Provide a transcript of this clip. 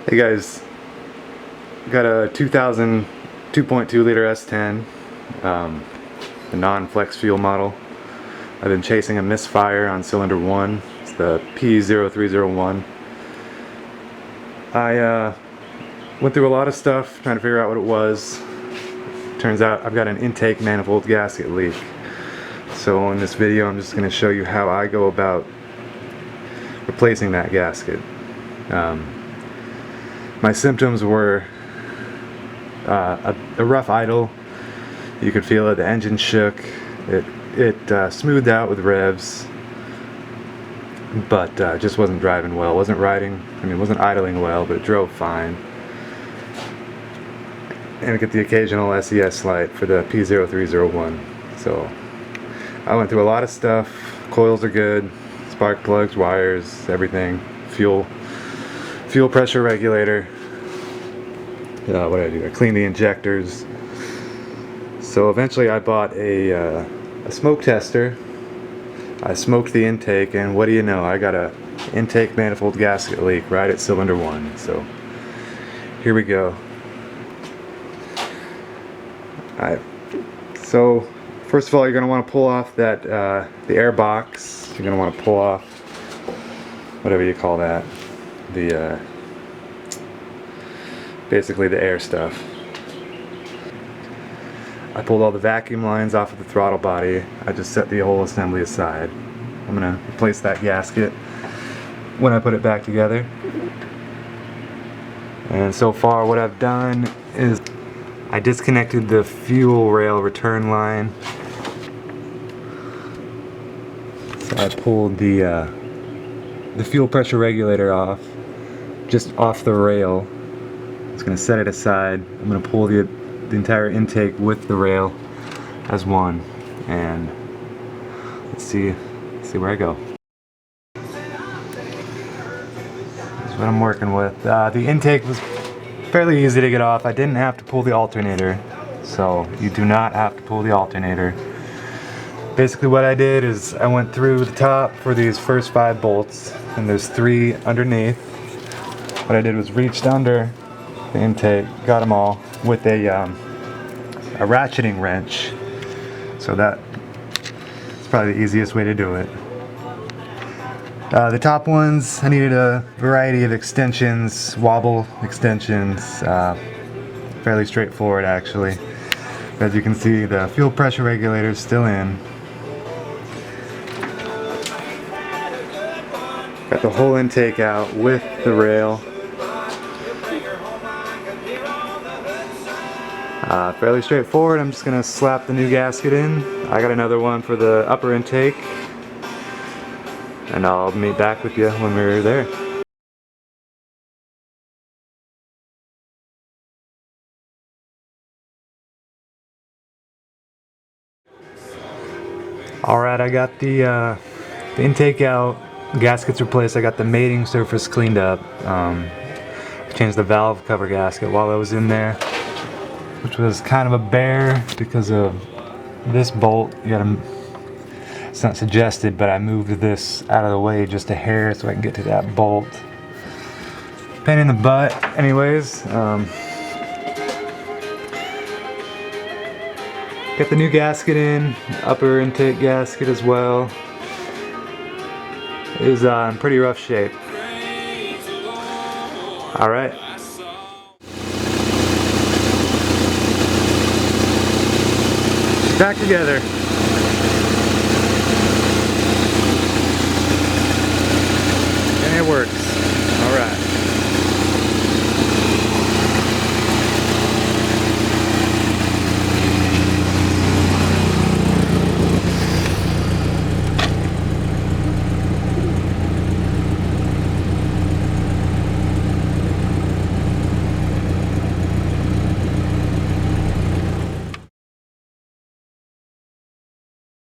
Hey guys, got a 2000 2.2 liter S10, the non-flex fuel model. I've been chasing a misfire on cylinder 1. It's the P0301. I went through a lot of stuff trying to figure out what it was. Turns out I've got an intake manifold gasket leak. So in this video I'm just going to show you how I go about replacing that gasket. My symptoms were a rough idle. You could feel it, the engine shook, it smoothed out with revs, but just wasn't driving well. Wasn't idling well, but it drove fine. And I get the occasional SES light for the P0301. So I went through a lot of stuff. Coils are good, spark plugs, wires, everything. Fuel pressure regulator. What did I do? I cleaned the injectors. So eventually I bought a smoke tester. I smoked the intake, and what do you know? I got a intake manifold gasket leak right at cylinder 1. So here we go. So first of all, you're going to want to pull off that the air box. You're going to want to pull off whatever you call that. The basically the air stuff. I pulled all the vacuum lines off of the throttle body. I just set the whole assembly aside. I'm gonna replace that gasket when I put it back together. And so far what I've done is I disconnected the fuel rail return line. So I pulled the fuel pressure regulator off, just off the rail. Just going to set it aside. I'm going to pull the entire intake with the rail as one, and let's see where I go. This is what I'm working with. The intake was fairly easy to get off. I didn't have to pull the alternator, so you do not have to pull the alternator. Basically what I did is I went through the top for these first 5 bolts, and there's 3 underneath. What I did was reached under the intake, got them all with a ratcheting wrench. So that's probably the easiest way to do it. The top ones, I needed a variety of extensions, wobble extensions, fairly straightforward actually. As you can see, the fuel pressure regulator is still in. Got the whole intake out with the rail. Fairly straightforward. I'm just going to slap the new gasket in. I got another one for the upper intake, and I'll meet back with you when we're there. Alright, I got the intake out, gaskets replaced. I got the mating surface cleaned up. I changed the valve cover gasket while I was in there, which was kind of a bear because of this bolt. It's not suggested, but I moved this out of the way just a hair so I can get to that bolt. Pain in the butt. Anyways, got the new gasket in, upper intake gasket as well. It was in pretty rough shape. Alright. Back together. And it works. Alright.